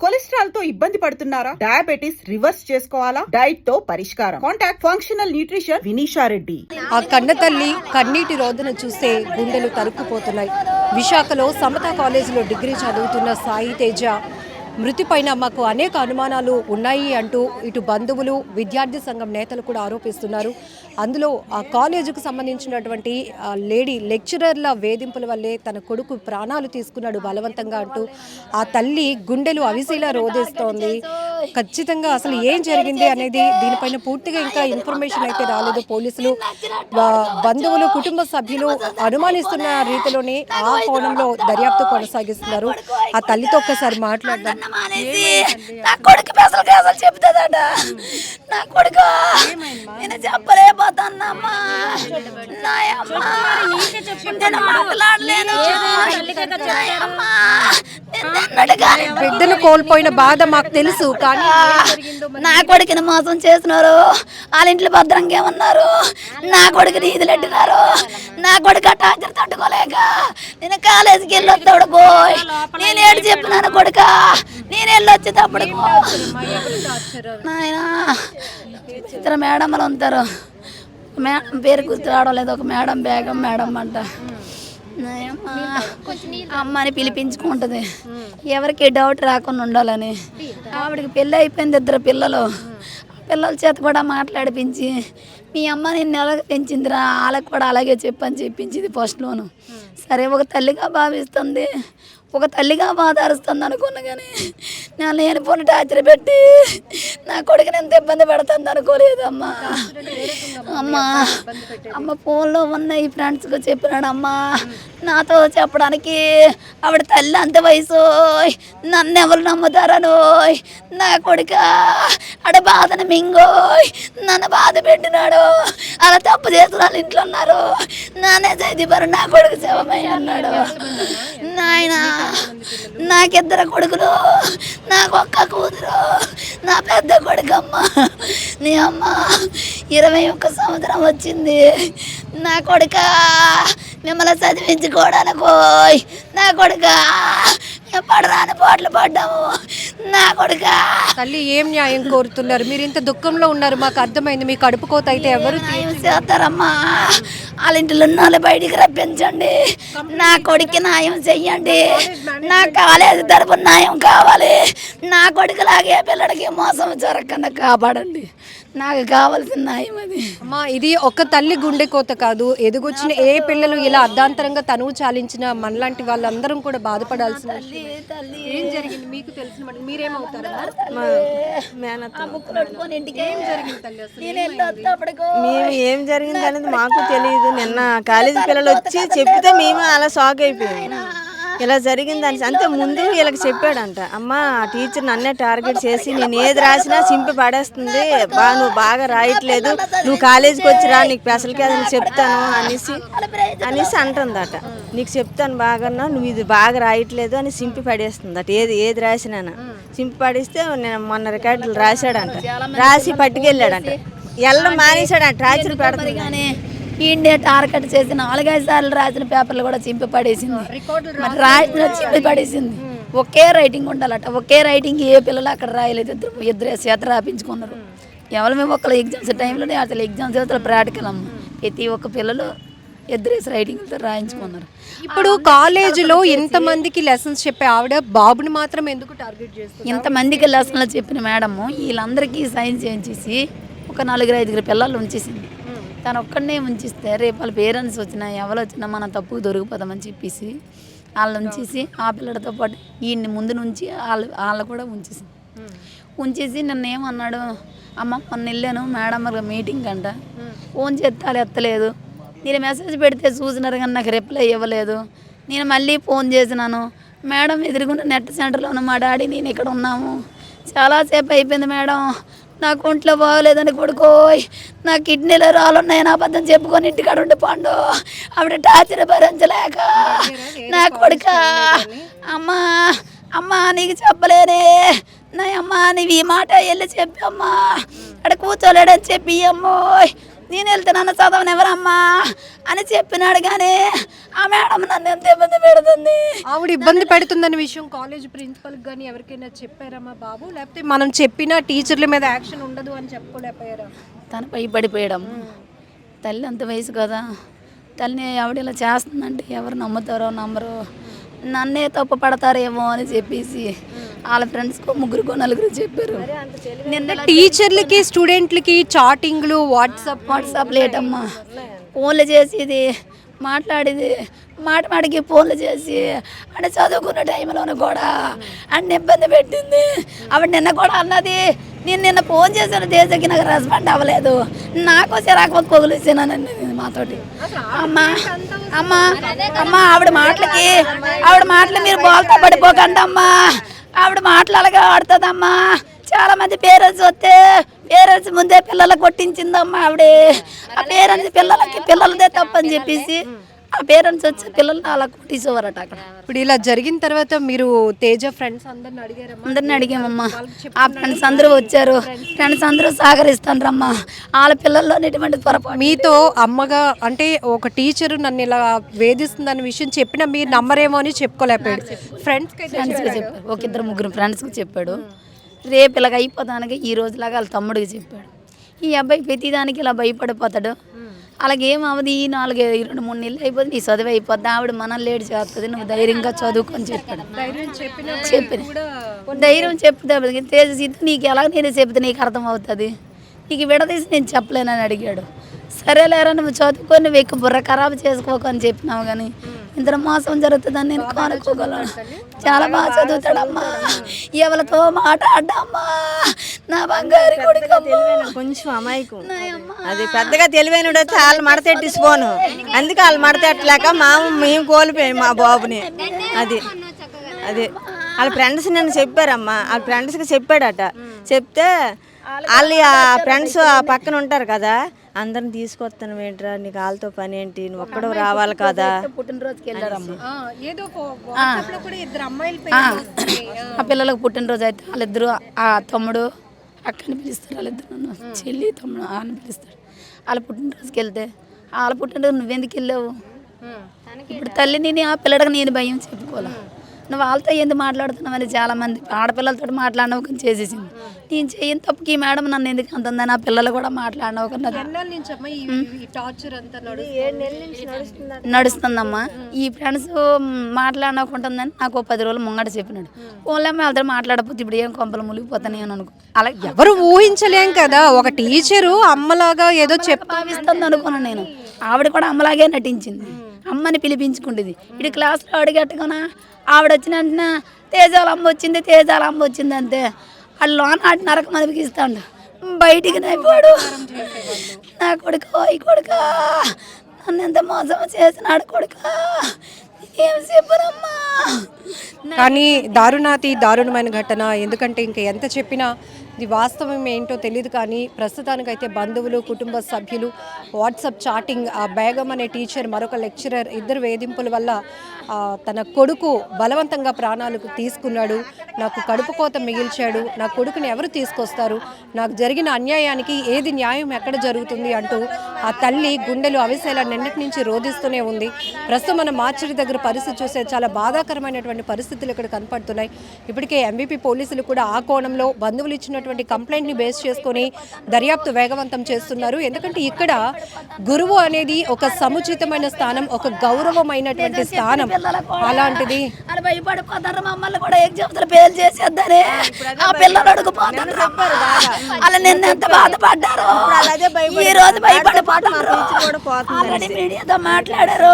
Cholesterol తో ఇబ్బంది పడుతున్నారా? డయాబెటిస్ రివర్స్ చేసుకోవాలా? డైట్ తో పరిష్కారం. Contact functional nutrition Vinisha Reddy. ఆ కన్నతల్లి కన్నీటి రోదన చూస్తే గుండెలు తరుక్కుపోతున్నాయి. విశాఖలో సమతా కాలేజీలో డిగ్రీ చదువుతున్న సాయి తేజ మృతి పైన మాకు అనేక అనుమానాలు ఉన్నాయి అంటూ ఇటు బంధువులు విద్యార్థి సంఘం నేతలు కూడా ఆరోపిస్తున్నారు. అందులో ఆ కాలేజీకి సంబంధించినటువంటి లేడీ లెక్చరర్ల వేధింపుల వల్లే తన కొడుకు ప్రాణాలు తీసుకున్నాడు బలవంతంగా అంటూ ఆ తల్లి గుండెలు అవిసిలా రోధిస్తోంది. ఖచ్చితంగా అసలు ఏం జరిగింది అనేది దీనిపైన పూర్తిగా ఇంకా ఇన్ఫర్మేషన్ అయితే రాలేదు. పోలీసులు బంధువులు కుటుంబ సభ్యులు అనుమానిస్తున్న రీతిలోనే ఆ కోణంలో దర్యాప్తు కొనసాగిస్తున్నారు. ఆ తల్లితో ఒక్కసారి మాట్లాడదాం. నా కొడుకు అసలు చెప్తాదట. నా కొడుకు నేను చెప్పలేకపోతానమ్మా. నేను మాట్లాడలేను. బిడ్డను కోల్పోయిన బాధ మాకు తెలుసు, కానీ నా కొడుకుని మోసం చేసినారు. వాళ్ళ ఇంట్లో భద్రంగా ఏమన్నారు. నా కొడుకుని ఈదులెట్టినారు. నా కొడుకు టార్చర్ తట్టుకోలేక నేను కాలేజీకి వెళ్ళొస్తాడు పోయి నేను ఏడు చెప్పినాను కొడుక. నేను వెళ్ళొచ్చేటప్పుడు నాయన ఇద్దరు మేడమ్మలు ఉంటారు. మేడం పేరు గుర్తు రావడం లేదు. ఒక మేడం బేగం మేడం అంట. అమ్మని పిలిపించుకుంటుంది ఎవరికి డౌట్ రాకుండా ఉండాలని. ఆవిడకి పెళ్ళి అయిపోయింది. ఇద్దరు పిల్లలు. పిల్లల చేత కూడా మాట్లాడిపించి మీ అమ్మ నిన్ను ఎలాగ పెంచిందిరా వాళ్ళకి కూడా అలాగే చెప్పని చెప్పించింది ఫస్ట్లోను. సరే ఒక తల్లిగా భావిస్తుంది, ఒక తల్లిగా బాధారుస్తుంది అనుకున్నా, కానీ నా లేని పోనీ టార్చర్ పెట్టి నా కొడుకుని ఎంత ఇబ్బంది పెడుతుంది అనుకోలేదమ్మా. అమ్మ ఫోన్లో ఉన్న ఈ ఫ్రెండ్స్కి చెప్పినాడు అమ్మా నాతో చెప్పడానికి. ఆవిడ తల్లి అంత వయసు నన్ను ఎవరు నమ్ముతారనోయ్. నా కొడుక ఆడ బాధను మింగోయ్ నన్ను బాధ పెట్టినాడు. అలా తప్పు చేసిన వాళ్ళు ఇంట్లో ఉన్నారు. నానే చదివారు నా కొడుకు శవమై అన్నాడు. నాయన నాకిద్దరు కొడుకులు, నాకు ఒక్క కూతురు. నా పెద్ద కొడుకు అమ్మ నీ అమ్మ 21 సంవత్సరం వచ్చింది. నా కొడుక మిమ్మల్ని చదివించుకోవడానికి నా కొడుక పడరాని పాటలు పడ్డాము. నా కొడుక తల్లి ఏం న్యాయం కోరుతున్నారు? మీరు ఇంత దుఃఖంలో ఉన్నారు, మాకు అర్థమైంది. మీ కడుపు కోత అయితే ఎవరు చేస్తారమ్మా? వాళ్ళ ఇంట్లో ఉన్న వాళ్ళు బయటికి రప్పించండి. నా కొడుకు న్యాయం చెయ్యండి. నా కాలేజీ తరపున న్యాయం కావాలి. నా కొడుకులాగే పిల్లడికి మోసం జరగకుండా కాపాడండి. నాకు కావాల్సిన న్యాయం అది. అమ్మా ఇది ఒక తల్లి గుండె కోత కాదు. ఎదుగొచ్చిన ఏ పిల్లలు ఇలా అర్ధాంతరంగా తనువు చాలించిన మనలాంటి వాళ్ళందరం కూడా బాధపడాల్సిన. ఏం జరిగింది మీకు తెలిసిన మీరేమవుతారు? మేము ఏం జరిగింది అనేది మాకు తెలియదు. నిన్న కాలేజీ పిల్లలు వచ్చి చెప్తే మేము అలా షాక్ అయిపోయాము. ఇలా జరిగిందని అంతే ముందు వీళ్ళకి చెప్పాడంట. అమ్మ టీచర్ నన్నే టార్గెట్ చేసి నేను ఏది రాసినా చింపి పడేస్తుంది. నువ్వు బాగా రాయట్లేదు, నువ్వు కాలేజీకి వచ్చి రా, నీకు స్పెషల్గా చెప్తాను అనేసి అంటుందట. నీకు చెప్తాను బాగా, నువ్వు ఇది బాగా రాయట్లేదు అని చింపి పడేస్తుందట. ఏది రాసినా చింపి పడేస్తే నేను మొన్న రికార్డులు రాశాడంట. రాసి పట్టుకెళ్ళాడంట. ఎల్లం మానేశాడంట. టార్చర్ పెడుతుంది కానీ ఇండియా టార్గెట్ చేసి 4-5 సార్లు రాసిన పేపర్లు కూడా చింపి పడేసింది. రాసిన చింపి పడేసింది. ఒకే రైటింగ్ ఉండాలట. ఒకే రైటింగ్ ఏ పిల్లలు అక్కడ రాయలేదు. ఇద్దరు చేత రాపించుకున్నారు. ఎవరు మేము ఒకళ్ళు ఎగ్జామ్స్ టైంలోనే అసలు ఎగ్జామ్స్ అసలు ప్రాక్టికల్ అమ్మ. ప్రతి ఒక్క పిల్లలు ఇద్దరేసి రైటింగ్తో రాయించుకున్నారు. ఇప్పుడు కాలేజీలో ఇంతమందికి లెసన్స్ చెప్పే ఆవిడ బాబుని మాత్రం ఎందుకు టార్గెట్ చేస్తుంది? ఇంతమందికి లెసన్లు చెప్పిన మేడము వీళ్ళందరికీ సైన్ చేయించేసి ఒక 4-5 పిల్లలు ఉంచేసింది. తను ఒక్కడనే ఉంచిస్తే రేపు వాళ్ళ పేరెంట్స్ వచ్చినా ఎవరు వచ్చినా మన తప్పుకు దొరికిపోతామని చెప్పేసి వాళ్ళు ఉంచేసి ఆ పిల్లడితో పాటు ఈయన్ని ముందు నుంచి వాళ్ళు కూడా ఉంచేసి నన్ను ఏమన్నాడు, అమ్మ మొన్న వెళ్ళాను మేడం మీటింగ్ అంట, ఫోన్ చేస్తే వాళ్ళు ఎత్తలేదు. నేను మెసేజ్ పెడితే చూసినారు కానీ నాకు రిప్లై ఇవ్వలేదు. నేను మళ్ళీ ఫోన్ చేసినాను. మేడం ఎదురుగుండా నెట్ సెంటర్లోనూ మా డాడీ నేను ఇక్కడ ఉన్నాము. చాలాసేపు అయిపోయింది మేడం, నాకు ఒంట్లో బాగోలేదని కొడుకోయ్, నా కిడ్నీలో రాళ్ళున్నాయని అబద్ధం చెప్పుకొని ఇంటికాడ ఉండి పండు. ఆవిడ టార్చర్ భరించలేక నా కొడుక అమ్మా నీకు చెప్పలేనే నా అమ్మ, నీవు ఈ మాట వెళ్ళి చెప్పి అమ్మా అక్కడ కూర్చోలేడని చెప్పి అమ్మోయ్ నేను వెళ్తున్నాను చదవను ఎవరమ్మా అని చెప్పినాడు. కానీ ఆ మేడం నన్ను ఎంత ఇబ్బంది పెడుతుంది. ఆవిడ ఇబ్బంది పెడుతుందనే విషయం కాలేజ్ ప్రిన్సిపల్ కానీ ఎవరికైనా చెప్పారమ్మా బాబు? లేకపోతే మనం చెప్పిన టీచర్ల మీద యాక్షన్ ఉండదు అని చెప్పుకోలేకపోయారా? తను భయపడిపోయడం. తల్లి అంత వయసు కదా, తల్లిని ఆవిడ ఇలా చేస్తుందంటే ఎవరు నమ్ముతారో నమ్మరో, నన్నే తప్పు పడతారేమో అని చెప్పేసి వాళ్ళ ఫ్రెండ్స్కో ముగ్గురుకో నలుగురు చెప్పారు. నిన్న టీచర్లకి స్టూడెంట్లకి చాటింగ్లు వాట్సాప్ లేటమ్మా, ఫోన్లు చేసేది, మాట్లాడేది, మాటికి ఫోన్లు చేసి అంటే చదువుకున్న టైంలోనూ కూడా అన్ని ఇబ్బంది పెట్టింది. ఆవిడ నిన్న కూడా అన్నది, నేను నిన్న ఫోన్ చేశాను దేశకి, నాకు రెస్పాండ్ అవ్వలేదు, నాకు చిరాకు కొగులిసానని మాతోటి. అమ్మ ఆవిడ మాటలు మీరు బోల్తా పడిపోకండి అమ్మా, ఆవిడ మాటలు అలాగే ఆడుతుందమ్మా. చాలా మంది పేరెంట్స్ వస్తే పేరెంట్స్ ముందే పిల్లలకు కొట్టించిందమ్మా ఆవిడే. ఆ పేరెంట్స్ పిల్లలదే తప్పని చెప్పేసి ఆ పేరెంట్స్ వచ్చి పిల్లల్ని అలా కొట్టేసేవారట అక్కడ. ఇప్పుడు ఇలా జరిగిన తర్వాత మీరు తేజ ఫ్రెండ్స్ అందరిని అడిగామమ్మా. ఆ ఫ్రెండ్స్ అందరూ వచ్చారు, ఫ్రెండ్స్ అందరూ సహకరిస్తాండ్రమ్మా. వాళ్ళ పిల్లల్లో ఎటువంటి పొరపాటు. మీతో అమ్మగా అంటే ఒక టీచరు నన్ను ఇలా వేధిస్తుందన్న విషయం చెప్పినా మీరు నమ్మరేమో అని చెప్పుకోలేకపోయాడు. ఫ్రెండ్స్కి చెప్పారు, ఒక ఇద్దరు ముగ్గురు ఫ్రెండ్స్కి చెప్పాడు. రేపు ఇలాగ అయిపోతానికి ఈ రోజులాగా వాళ్ళ తమ్ముడికి చెప్పాడు. ఈ అబ్బాయి ప్రతిదానికి ఇలా భయపడిపోతాడు, అలాగేం అవ్వదు, ఈ 2-3 నెలలు అయిపోతుంది, నీ చదువు అయిపోద్ది, ఆవిడ మనల్ని లేట్ చేస్తుంది, నువ్వు ధైర్యంగా చదువుకొని చెప్పాడు. ధైర్యం చెప్తే తేజ సిద్ధు నీకు ఎలా నేను చెప్తే నీకు అర్థం అవుతుంది, నీకు విడదీసి నేను చెప్పలేనని అడిగాడు. సరేలేరా నువ్వు చదువుకొని నువ్వు ఎక్కువ బుర్ర ఖరాబు చేసుకోకు అని చెప్పినావు, కానీ ఇంత మోసం జరుగుతుందని నేను కానుకోగలను. చాలా బాగా చదువుతాడమ్మా, ఎవరితో మాట్లాడమ్మా, నా బంగారు కొడుకు. కొంచెం అమాయకు, అది పెద్దగా తెలివైనడు వచ్చి వాళ్ళు మడతెట్టిసిపోను, అందుకే వాళ్ళు మడతెట్టలేక మేము కోల్పోయాం మా బాబుని. అది వాళ్ళ ఫ్రెండ్స్ నన్ను చెప్పారమ్మా, వాళ్ళ ఫ్రెండ్స్కి చెప్పాడట. చెప్తే వాళ్ళు ఆ ఫ్రెండ్స్ ఆ పక్కన ఉంటారు కదా, అందరిని తీసుకొస్తాను ఏంట్రా, నీకు వాళ్ళతో పని ఏంటి, నువ్వు ఒక్కడో రావాలి కదా. పుట్టినరోజుకి వెళ్ళారమ్మా, ఆ పిల్లలకు పుట్టినరోజు అయితే వాళ్ళిద్దరు ఆ తమ్ముడు అక్కని పిలుస్తారు, వాళ్ళిద్దరు నన్ను చెల్లి తమ్ముడు అని పిలుస్తాడు. వాళ్ళ పుట్టినరోజుకి వెళ్తే వాళ్ళ పుట్టినరోజు నువ్వెందుకు వెళ్ళావు, ఇప్పుడు తల్లిని ఆ పిల్లడికి నేను భయం చెప్పుకోవాలి, నువ్వు వాళ్ళతో ఎందుకు మాట్లాడుతున్నావని చాలామంది ఆడపిల్లలతో మాట్లాడినవు చేసేసింది. నేను చేయని తప్పుకి ఈ మేడం నన్ను ఎందుకు అంటుందని ఆ పిల్లలు కూడా మాట్లాడినవు నడుస్తుందమ్మా. ఈ ఫ్రెండ్స్ మాట్లాడకుంటుందని నాకు 10 రోజులు ముంగట చెప్పినాడు. ఓన్లీ వాళ్ళతో మాట్లాడకపోతే ఇప్పుడు ఏం కొంపలు మునిగిపోతాయి అని అనుకో. అలా ఎవరు ఊహించలేం కదా, ఒక టీచరు అమ్మలాగా ఏదో భావిస్తుంది అనుకున్నాను నేను. ఆవిడ కూడా అమ్మలాగే నటించింది, అమ్మని పిలిపించుకుంటుంది. ఇటు క్లాస్లో అడిగట్టుకున్నా ఆవిడ వచ్చిన వెంటనే తేజాల అమ్మ వచ్చింది అంతే. వాళ్ళు లోన ఆటి నరకం అనిపిస్తాడు, బయటికి నైపోడు. నా కొడుకు ఈ కొడుక నన్ను ఎంత మోసం చేసినాడు కొడుక, ఏం చెప్పనమ్మా. కానీ దారుణమైన ఘటన. ఎందుకంటే ఇంకా ఎంత చెప్పినా ఇది వాస్తవం ఏంటో తెలియదు. కానీ ప్రస్తుతానికైతే బంధువులు, కుటుంబ సభ్యులు, వాట్సాప్ చాటింగ్, ఆ బేగం అనే టీచర్, మరొక లెక్చరర్, ఇద్దరు వేధింపుల వల్ల తన కొడుకు బలవంతంగా ప్రాణాలు తీసుకున్నాడు. నాకు కడుపు కోత మిగిల్చాడు, నా కొడుకుని ఎవరు తీసుకొస్తారు, నాకు జరిగిన అన్యాయానికి ఏది న్యాయం ఎక్కడ జరుగుతుంది అంటూ ఆ తల్లి గుండెలు అవిసేలా నిన్నటి నుంచి రోధిస్తూనే ఉంది. ప్రస్తుతం మన మార్చిడి దగ్గర పరిస్థితి చూస్తే చాలా బాధాకరమైనటువంటి పరిస్థితులు ఇక్కడ కనపడుతున్నాయి. ఇప్పటికే ఎంబీపీ పోలీసులు కూడా ఆ కోణంలో బంధువులు ఇచ్చినటువంటి కంప్లైంట్ని బేస్ చేసుకొని దర్యాప్తు వేగవంతం చేస్తున్నారు. ఎందుకంటే ఇక్కడ గురువు అనేది ఒక సముచితమైన స్థానం, ఒక గౌరవమైనటువంటి స్థానం. అలాంటిది భయపడిపోతారు, మమ్మల్ని కూడా ఎగ్జామ్స్ ఫెయిల్ చేసేద్దారే ఆ పిల్లలు అడుగుపోతారు. అలా నిన్న ఎంత బాధపడ్డారు, ఈ రోజు భయపడిపోతారు. ఆల్రెడీ మీడియాతో మాట్లాడారు,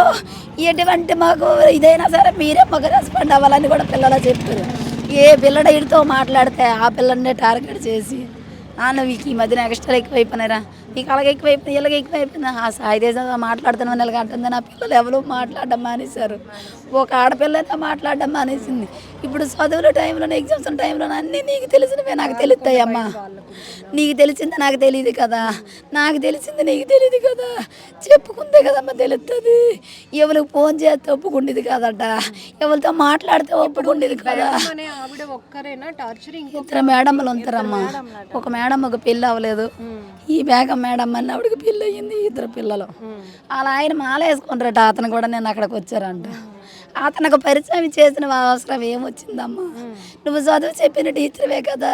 ఎటువంటి మాకు ఇదైనా సరే మీరే మాకు రెస్పాండ్ అవ్వాలని కూడా పిల్లలు చెప్పారు. ఏ పిల్లడ వీడితో మాట్లాడితే ఆ పిల్లల్నే టార్గెట్ చేసి నువ్వు ఈ మధ్యన ఎక్స్ట్రా ఎక్కువైపోయినారా, నీకు అలాగే ఎక్కువైపోయింది, ఇలాగ ఎక్కువైపోయింది, ఆ సాయిదేశ మాట్లాడుతున్నాను ఇలాగ అంటుంది. నా పిల్లలు ఎవరు మాట్లాడడం మానేశారు, ఒక ఆడపిల్లనే మాట్లాడడం మానేసింది. ఇప్పుడు చదువుల టైంలో, ఎగ్జామ్స్ టైంలో అన్నీ నీకు తెలిసినవే నాకు తెలుస్తాయి అమ్మా. నీకు తెలిసింది నాకు తెలియదు కదా, నాకు తెలిసింది నీకు తెలియదు కదా, చెప్పుకుందే కదమ్మా తెలుస్తుంది. ఎవరికి ఫోన్ చేస్తే ఒప్పుకుండేది కదట, ఎవరితో మాట్లాడితే ఒప్పుకుండేది కదా. ఇద్దరు మేడమ్లు ఉంటారమ్మా, ఒక మేడం ఒక పెళ్ళి అవ్వలేదు, ఈ బేగం మేడం అని ఆవిడకి పెళ్ళి అయ్యింది, 2 పిల్లలు. అలా ఆయన మాల వేసుకుంటారట, అతను కూడా నేను అక్కడికి వచ్చారంట. అతనికి పరిచయం చేసిన అవసరం ఏమొచ్చిందమ్మా? నువ్వు చదువు చెప్పిన టీచర్వే కదా,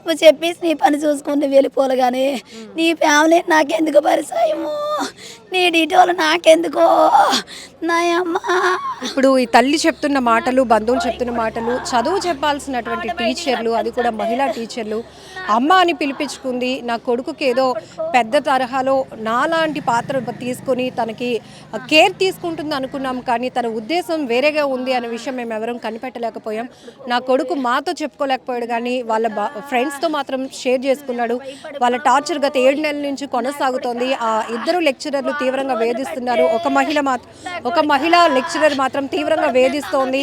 నువ్వు చెప్పేసి నీ పని చూసుకుని వెళ్ళిపోలు, కానీ నీ ఫ్యామిలీ నాకెందుకు పరిచయము, నీ డీటెయిల్ నాకెందుకో నాయమ్మ. ఇప్పుడు ఈ తల్లి చెప్తున్న మాటలు, బంధువులు చెప్తున్న మాటలు, చదువు చెప్పాల్సినటువంటి టీచర్లు, అది కూడా మహిళా టీచర్లు, అమ్మ అని పిలిపించుకుంది, నా కొడుకుకి ఏదో పెద్ద తరహాలో నాలాంటి పాత్ర తీసుకొని తనకి కేర్ తీసుకుంటుంది అనుకున్నాం, కానీ తన ఉద్దేశం వేరేగా ఉంది అనే విషయం మేము ఎవరం కనిపెట్టలేకపోయాం. నా కొడుకు మాతో చెప్పుకోలేకపోయాడు, కానీ వాళ్ళ ఫ్రెండ్స్తో మాత్రం షేర్ చేసుకున్నాడు. వాళ్ళ టార్చర్ గత 7 నెలల నుంచి కొనసాగుతోంది. ఆ 2 లెక్చరర్లు తీవ్రంగా వేధిస్తున్నారు. ఒక మహిళ లెక్చరర్ మాత్రం తీవ్రంగా వేధిస్తోంది.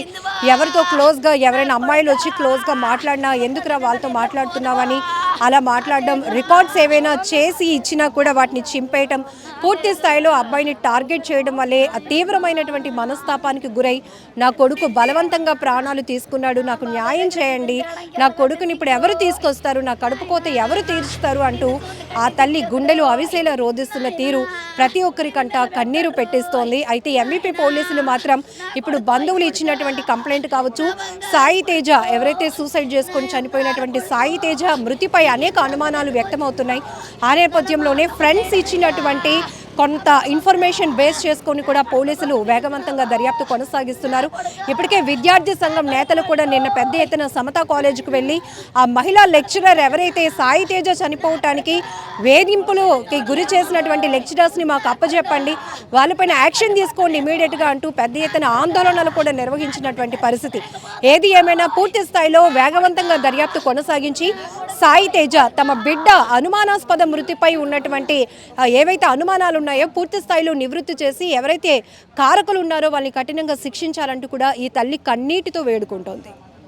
ఎవరితో క్లోజ్గా, ఎవరైనా అమ్మాయిలు వచ్చి క్లోజ్గా మాట్లాడినా ఎందుకురా వాళ్ళతో మాట్లాడుతున్నావని అలా మాట్లాడడం, రికార్డ్స్ ఏవైనా చేసి ఇచ్చినా కూడా వాటిని చింపేయటం, పూర్తి స్థాయిలో అబ్బాయిని టార్గెట్ చేయడం వల్లే ఆ తీవ్రమైనటువంటి మనస్తాపానికి గురై నా కొడుకు బలవంతంగా ప్రాణాలు తీసుకున్నాడు, నాకు న్యాయం చేయండి, నా కొడుకుని ఇప్పుడు ఎవరు తీసుకొస్తారు, నా కడుపు కోత ఎవరు తీర్చుతారు అంటూ ఆ తల్లి గుండెలు అవిసేలా రోధిస్తున్న తీరు ప్రతి ఒక్కరికంట కన్నీరు పెట్టిస్తోంది. అయితే ఎంవీపీ పోలీసులు మాత్రం ఇప్పుడు బంధువులు ఇచ్చినటువంటి కంప్లైంట్ కావచ్చు, సాయి తేజ ఎవరైతే సూసైడ్ చేసుకొని చనిపోయినటువంటి సాయి తేజ మృతిపై అనేక అనుమానాలు వ్యక్తమవుతున్నాయి. ఆ నేపథ్యంలోనే ఫ్రెండ్స్ ఇచ్చినటువంటి కొంత ఇన్ఫర్మేషన్ బేస్ చేసుకొని కూడా పోలీసులు వేగవంతంగా దర్యాప్తు కొనసాగిస్తున్నారు. ఇప్పటికే విద్యార్థి సంఘం నేతలు కూడా నిన్న పెద్ద ఎత్తున సమతా కాలేజీకి వెళ్ళి ఆ మహిళా లెక్చరర్ ఎవరైతే సాయి తేజ చనిపోవటానికి వేధింపులకి గురి చేసినటువంటి లెక్చరర్స్ని మాకు అప్పచెప్పండి, వాళ్ళపైన యాక్షన్ తీసుకోండి ఇమీడియట్గా అంటూ పెద్ద ఎత్తున ఆందోళనలు కూడా నిర్వహించినటువంటి పరిస్థితి. ఏది ఏమైనా పూర్తి స్థాయిలో వేగవంతంగా దర్యాప్తు కొనసాగించి సాయి తేజ తమ బిడ్డ అనుమానాస్పద మృతిపై ఉన్నటువంటి ఏవైతే అనుమానాలు ఉన్నాయో పూర్తి స్థాయిలో నివృత్తి చేసి ఎవరైతే కారకులు ఉన్నారో వాళ్ళని కఠినంగా శిక్షించాలంటూ కూడా ఈ తల్లి కన్నీటితో వేడుకుంటోంది.